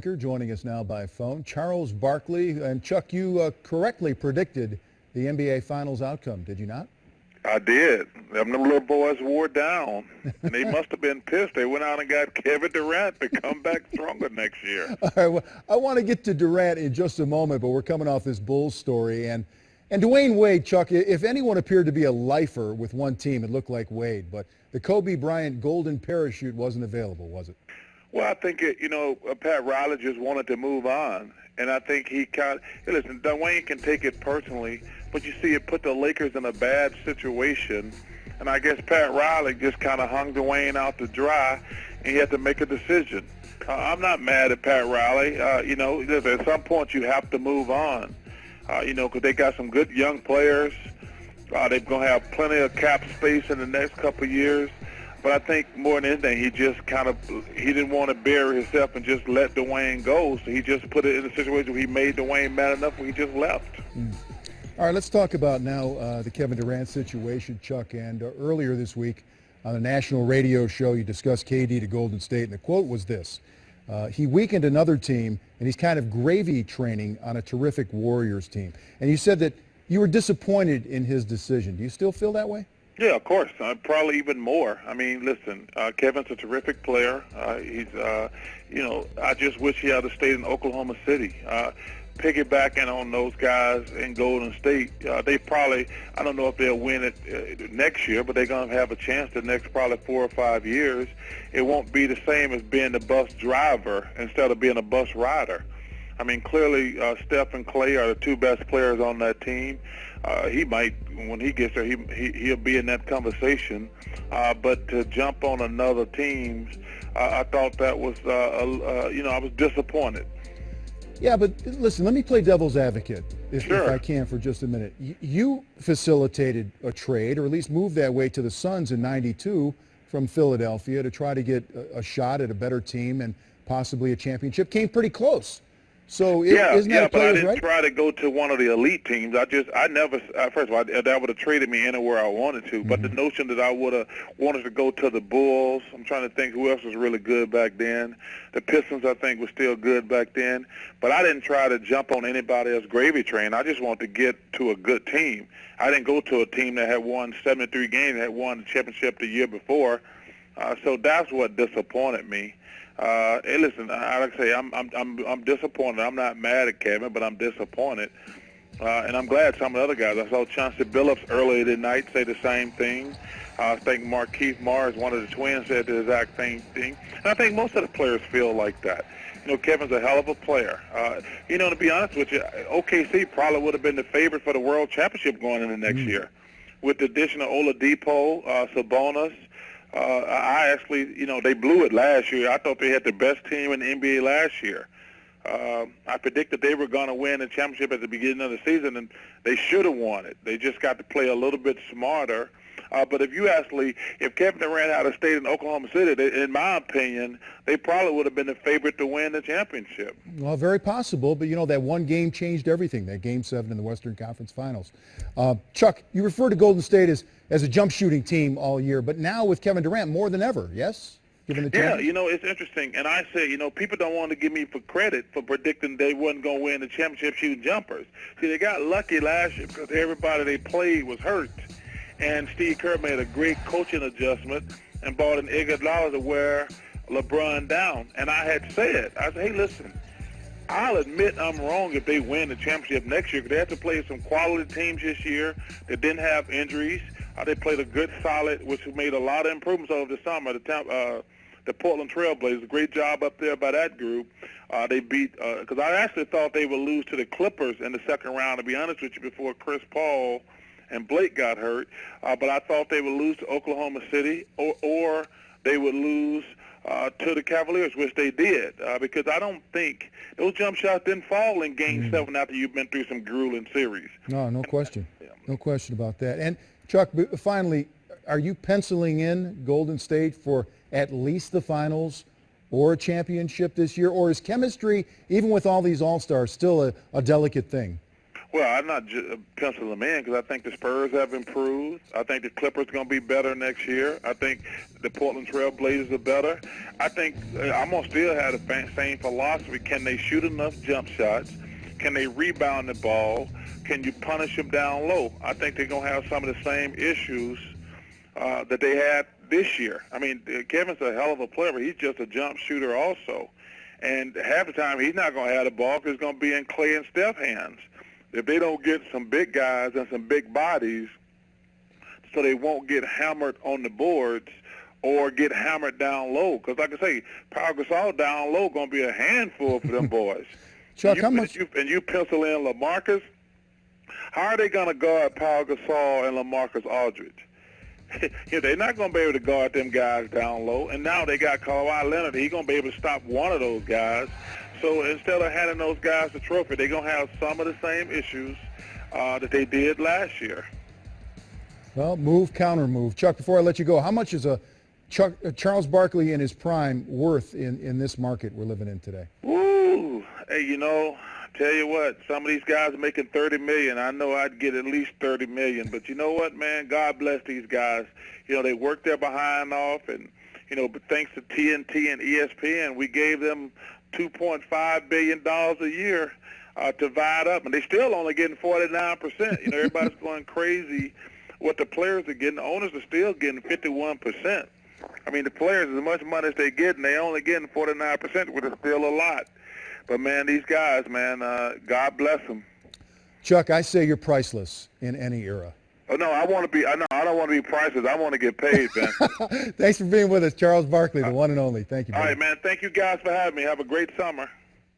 Joining us now by phone, Charles Barkley. And Chuck, you correctly predicted the NBA Finals outcome, did you not? I did. Them little boys wore down, and they must have been pissed. They went out and got Kevin Durant to come back stronger next year. All right, well, I want to get to Durant in just a moment, but we're coming off this Bulls story. And Dwyane Wade, Chuck, if anyone appeared to be a lifer with one team, it looked like Wade. But the Kobe Bryant golden parachute wasn't available, was it? Well, I think, Pat Riley just wanted to move on. And I think listen, Dwyane can take it personally, but you see it put the Lakers in a bad situation. And I guess Pat Riley just kind of hung Dwyane out to dry, and he had to make a decision. I'm not mad at Pat Riley. At some point you have to move on, because they got some good young players. They're going to have plenty of cap space in the next couple of years. But I think more than anything, he didn't want to bury himself and just let Dwyane go. So he just put it in a situation where he made Dwyane mad enough where he just left. All right, let's talk about now the Kevin Durant situation, Chuck. And earlier this week on a national radio show, you discussed KD to Golden State, and the quote was this. He weakened another team, and he's kind of gravy training on a terrific Warriors team. And you said that you were disappointed in his decision. Do you still feel that way? Yeah, of course. Probably even more. I mean, listen, Kevin's a terrific player. I just wish he had stayed in Oklahoma City. Piggybacking on those guys in Golden State, they probably, I don't know if they'll win it next year, but they're going to have a chance the next probably 4 or 5 years. It won't be the same as being the bus driver instead of being a bus rider. I mean, clearly, Steph and Clay are the two best players on that team. He might, when he gets there, he'll be in that conversation. But to jump on another team, I thought that was, I was disappointed. Yeah, but listen, let me play devil's advocate, if I can, for just a minute. You facilitated a trade, or at least moved that way to the Suns in '92 from Philadelphia to try to get a shot at a better team and possibly a championship. Came pretty close. So isn't that but I didn't right? try to go to one of the elite teams. I never, first of all, that would have traded me anywhere I wanted to. But the notion that I would have wanted to go to the Bulls, I'm trying to think who else was really good back then. The Pistons, I think, was still good back then. But I didn't try to jump on anybody else's gravy train. I just wanted to get to a good team. I didn't go to a team that had won 73 games, that had won the championship the year before. So that's what disappointed me. Hey, listen, like I say, I'm disappointed. I'm not mad at Kevin, but I'm disappointed. And I'm glad some of the other guys. I saw Chauncey Billups earlier tonight say the same thing. I think Markieff Morris, one of the twins, said the exact same thing. And I think most of the players feel like that. Kevin's a hell of a player. To be honest with you, OKC probably would have been the favorite for the World Championship going into next year. With the addition of Oladipo, Sabonis, I actually, they blew it last year. I thought they had the best team in the NBA last year. I predicted they were going to win the championship at the beginning of the season, and they should have won it. They just got to play a little bit smarter. But if Kevin Durant had stayed in Oklahoma City, in my opinion, they probably would have been the favorite to win the championship. Well, very possible, but that one game changed everything, that Game 7 in the Western Conference Finals. Chuck, you refer to Golden State as a jump shooting team all year, but now with Kevin Durant more than ever, yes? Given the chance? Yeah, it's interesting. And I say, people don't want to give me for credit for predicting they wasn't going to win the championship shooting jumpers. See, they got lucky last year because everybody they played was hurt. And Steve Kerr made a great coaching adjustment and bought an Iguodala to wear LeBron down. And I had said, hey, listen, I'll admit I'm wrong if they win the championship next year because they have to play some quality teams this year that didn't have injuries. They played a good, solid, which made a lot of improvements over the summer. The Portland Trail Blazers, great job up there by that group. They beat, because I actually thought they would lose to the Clippers in the second round, to be honest with you, before Chris Paul and Blake got hurt. But I thought they would lose to Oklahoma City or they would lose to the Cavaliers, which they did, because I don't think those jump shots didn't fall in Game 7 after you've been through some grueling series. No question. No question about that. And, Chuck, finally, are you penciling in Golden State for at least the finals or a championship this year? Or is chemistry, even with all these all-stars, still a delicate thing? Well, I'm not penciling them in because I think the Spurs have improved. I think the Clippers are going to be better next year. I think the Portland Trail Blazers are better. I think I'm going to still have the same philosophy. Can they shoot enough jump shots? Can they rebound the ball? Can you punish them down low? I think they're going to have some of the same issues that they had this year. I mean, Kevin's a hell of a player, but he's just a jump shooter also. And half the time he's not going to have the ball because it's going to be in Clay and Steph hands. If they don't get some big guys and some big bodies so they won't get hammered on the boards or get hammered down low. Because like I say, Pau Gasol down low going to be a handful for them boys. Chuck, how much? And you pencil in LaMarcus. How are they going to guard Pau Gasol and LaMarcus Aldridge? They're not going to be able to guard them guys down low. And now they got Kawhi Leonard. He's going to be able to stop one of those guys. So instead of handing those guys the trophy, they're going to have some of the same issues that they did last year. Well, move, counter move. Chuck, before I let you go, how much is Charles Barkley in his prime worth in this market we're living in today? Woo! Hey, tell you what, some of these guys are making $30 million. I know I'd get at least $30 million. But you know what, man? God bless these guys. They worked their behind off, and but thanks to TNT and ESPN, we gave them $2.5 billion a year to divide up, and they still only getting 49%. Everybody's going crazy what the players are getting. The owners are still getting 51%. I mean, the players, as much money as they get, and they only getting 49%, which is still a lot. But, man, these guys, man, God bless them. Chuck, I say you're priceless in any era. Oh, no, I don't want to be priceless. I want to get paid, man. Thanks for being with us, Charles Barkley, the one and only. Thank you, buddy. All right, man. Thank you guys for having me. Have a great summer.